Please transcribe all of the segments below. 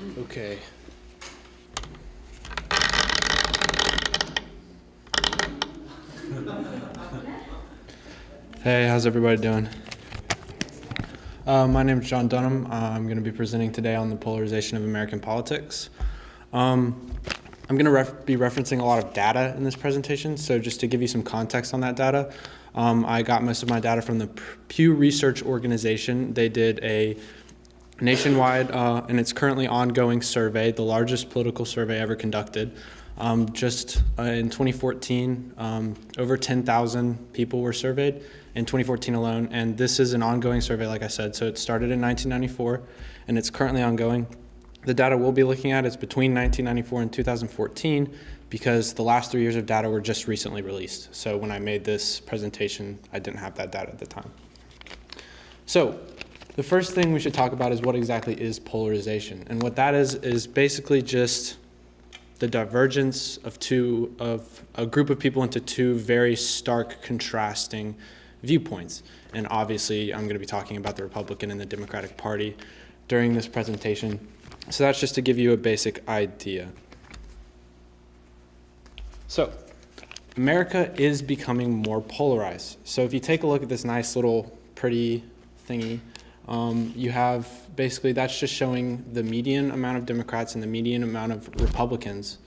Okay. Hey, how's everybody doing? My name is John Dunham. I'm going to be presenting today on the polarization of American politics. I'm going to be referencing a lot of data in this presentation, so just to give you some context on that data, I got most of my data from the Pew Research Organization. They did a nationwide, and it's currently ongoing survey, the largest political survey ever conducted. Just in 2014, over 10,000 people were surveyed in 2014 alone, and this is an ongoing survey, like I said. So it started in 1994, and it's currently ongoing. The data we'll be looking at is between 1994 and 2014, because the last 3 years of data were just recently released. So when I made this presentation, I didn't have that data at the time. So the first thing we should talk about is what exactly is polarization. And what that is basically just the divergence of a group of people into two very stark, contrasting viewpoints. And obviously, I'm going to be talking about the Republican and the Democratic Party during this presentation. So that's just to give you a basic idea. So America is becoming more polarized. So if you take a look at this nice little pretty thingy, you have basically, that's just showing the median amount of Democrats and the median amount of Republicans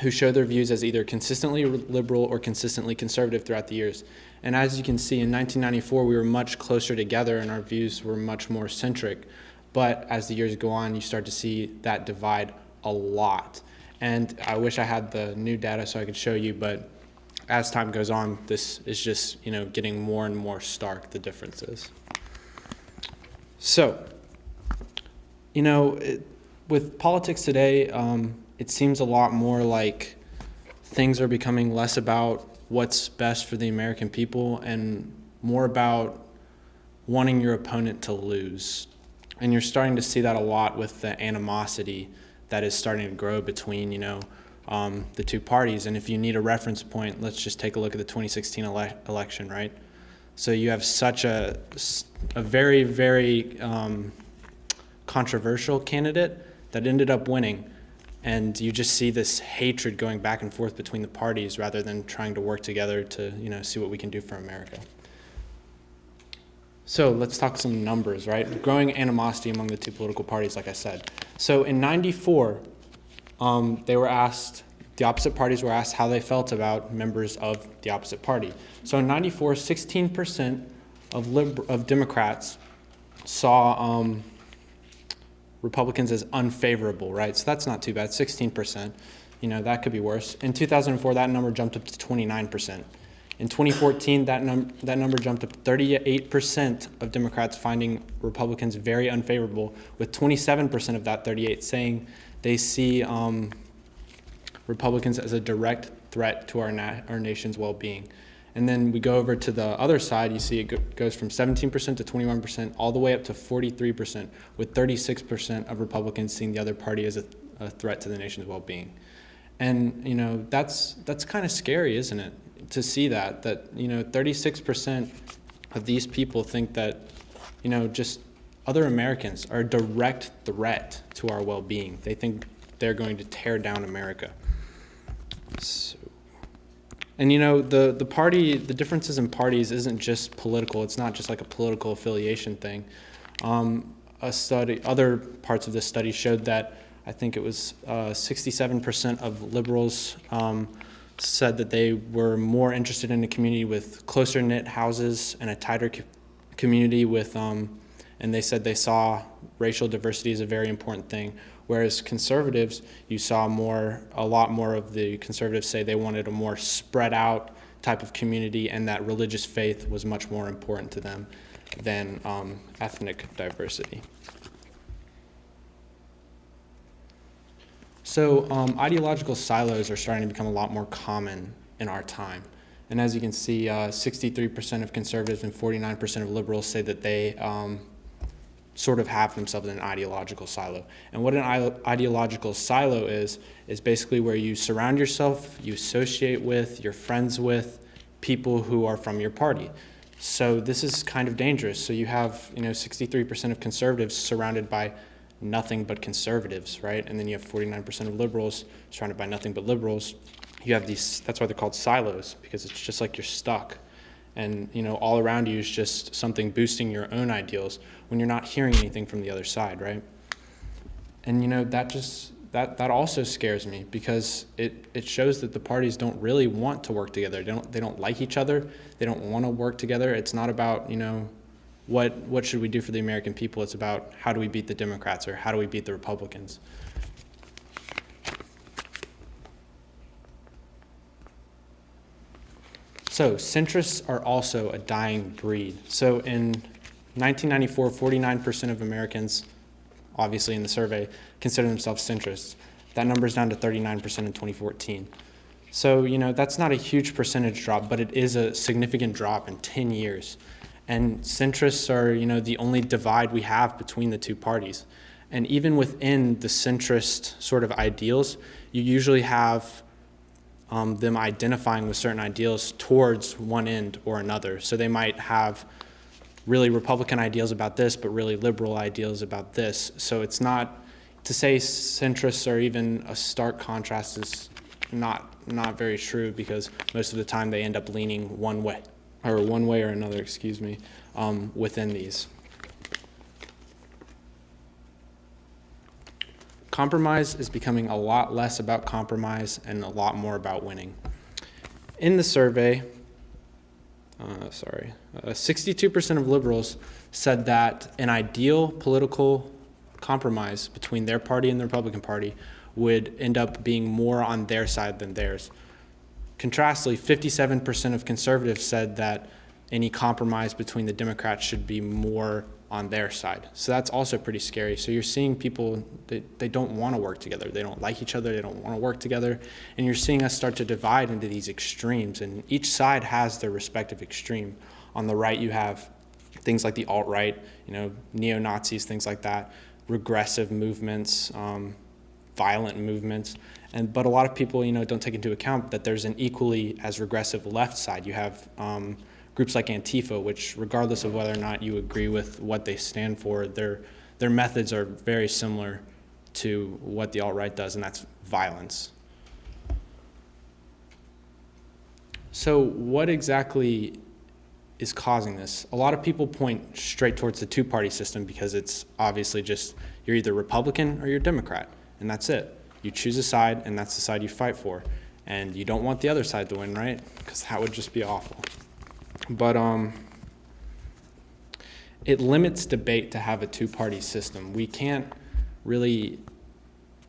who show their views as either consistently liberal or consistently conservative throughout the years. And as you can see, in 1994, we were much closer together and our views were much more centric. But as the years go on, you start to see that divide a lot. And I wish I had the new data so I could show you, but as time goes on, this is just, getting more and more stark, the differences. So, with politics today, it seems a lot more like things are becoming less about what's best for the American people and more about wanting your opponent to lose. And you're starting to see that a lot with the animosity that is starting to grow between, the two parties. And if you need a reference point, let's just take a look at the 2016 election, right? So you have such a very, very controversial candidate that ended up winning. And you just see this hatred going back and forth between the parties rather than trying to work together to, see what we can do for America. So let's talk some numbers, right? Growing animosity among the two political parties, like I said. So in 94, the opposite parties were asked how they felt about members of the opposite party. So in 94, 16% of Democrats saw Republicans as unfavorable, right? So that's not too bad, 16%. That could be worse. In 2004, that number jumped up to 29%. In 2014, that number jumped up to 38% of Democrats finding Republicans very unfavorable, with 27% of that 38 saying they see Republicans as a direct threat to our nation's well-being. And then we go over to the other side, you see it goes from 17% to 21%, all the way up to 43%, with 36% of Republicans seeing the other party as a threat to the nation's well-being. And, that's kind of scary, isn't it, to see that 36% of these people think that, just other Americans are a direct threat to our well-being. They think they're going to tear down America. So, and the differences in parties isn't just political. It's not just like a political affiliation thing. Other parts of this study showed that I think it was 67% of liberals said that they were more interested in a community with closer knit houses and a tighter community with, and they said they saw racial diversity as a very important thing. Whereas conservatives, you saw a lot more of the conservatives say they wanted a more spread out type of community and that religious faith was much more important to them than ethnic diversity. So ideological silos are starting to become a lot more common in our time. And as you can see, 63% of conservatives and 49% of liberals say that they sort of have themselves in an ideological silo. And what an ideological silo is basically where you surround yourself, you associate with, you're friends with people who are from your party. So this is kind of dangerous. So you have, 63% of conservatives surrounded by nothing but conservatives, right? And then you have 49% of liberals surrounded by nothing but liberals. You have these, that's why they're called silos, because it's just like you're stuck. And, all around you is just something boosting your own ideals when you're not hearing anything from the other side, right? And, that also scares me, because it shows that the parties don't really want to work together. They don't like each other. They don't want to work together. It's not about, what should we do for the American people? It's about how do we beat the Democrats, or how do we beat the Republicans? So centrists are also a dying breed. So in 1994, 49% of Americans, obviously in the survey, consider themselves centrists. That number's down to 39% in 2014. So, that's not a huge percentage drop, but it is a significant drop in 10 years. And centrists are, the only divide we have between the two parties. And even within the centrist sort of ideals, you usually have them identifying with certain ideals towards one end or another. So they might have really Republican ideals about this, but really liberal ideals about this. So it's not, to say centrists are even a stark contrast is not very true, because most of the time they end up leaning one way or another, within these. Compromise is becoming a lot less about compromise and a lot more about winning. In the survey, 62% of liberals said that an ideal political compromise between their party and the Republican Party would end up being more on their side than theirs. Contrastly, 57% of conservatives said that any compromise between the Democrats should be more on their side. So that's also pretty scary. So you're seeing people, they don't want to work together. They don't like each other. They don't want to work together. And you're seeing us start to divide into these extremes. And each side has their respective extreme. On the right, you have things like the alt-right, neo-Nazis, things like that, regressive movements, violent movements. But a lot of people, don't take into account that there's an equally as regressive left side. You have groups like Antifa, which, regardless of whether or not you agree with what they stand for, their methods are very similar to what the alt-right does, and that's violence. So what exactly is causing this? A lot of people point straight towards the two-party system, because it's obviously just you're either Republican or you're Democrat, and that's it. You choose a side, and that's the side you fight for. And you don't want the other side to win, right? Because that would just be awful. But it limits debate to have a two-party system. We can't really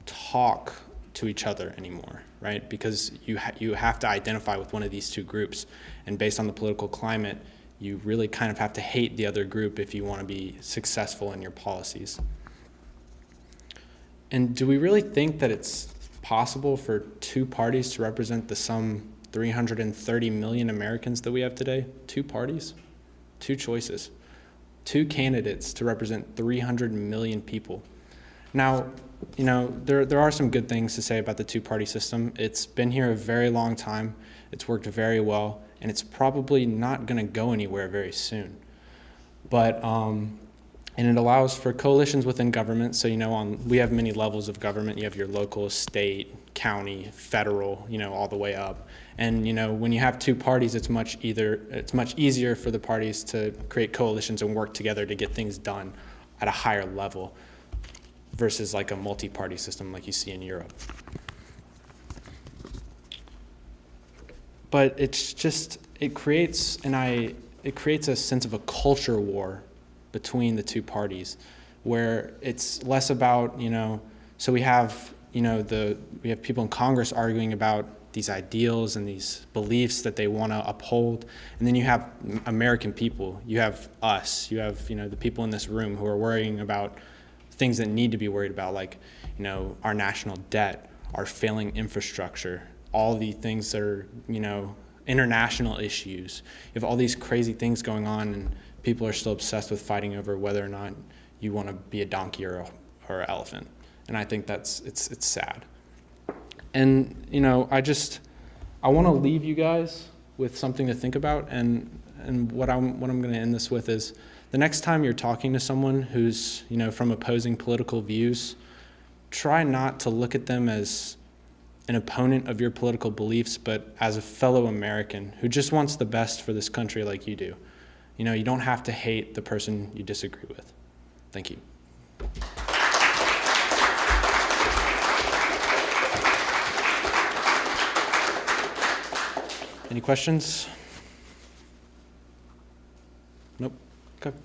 talk to each other anymore, right? Because you have to identify with one of these two groups. And based on the political climate, you really kind of have to hate the other group if you want to be successful in your policies. And do we really think that it's possible for two parties to represent the some 330 million Americans that we have today? Two parties, two choices, two candidates to represent 300 million people. Now, there are some good things to say about the two-party system. It's been here a very long time. It's worked very well, and it's probably not going to go anywhere very soon. But and it allows for coalitions within government. So, we have many levels of government. You have your local, state, county, federal, all the way up. And, when you have two parties, it's much easier for the parties to create coalitions and work together to get things done at a higher level versus like a multi-party system like you see in Europe. But it creates a sense of a culture war between the two parties, where it's less about, so we have people in Congress arguing about these ideals and these beliefs that they want to uphold. And then you have American people, you have us, you have, the people in this room who are worrying about things that need to be worried about, like, our national debt, our failing infrastructure, all the things that are, international issues. You have all these crazy things going on, and people are still obsessed with fighting over whether or not you want to be a donkey or an elephant. And I think it's sad. And, I want to leave you guys with something to think about. And what I'm going to end this with is the next time you're talking to someone who's, from opposing political views, try not to look at them as an opponent of your political beliefs, but as a fellow American who just wants the best for this country like you do. You don't have to hate the person you disagree with. Thank you. Any questions? Nope. Okay.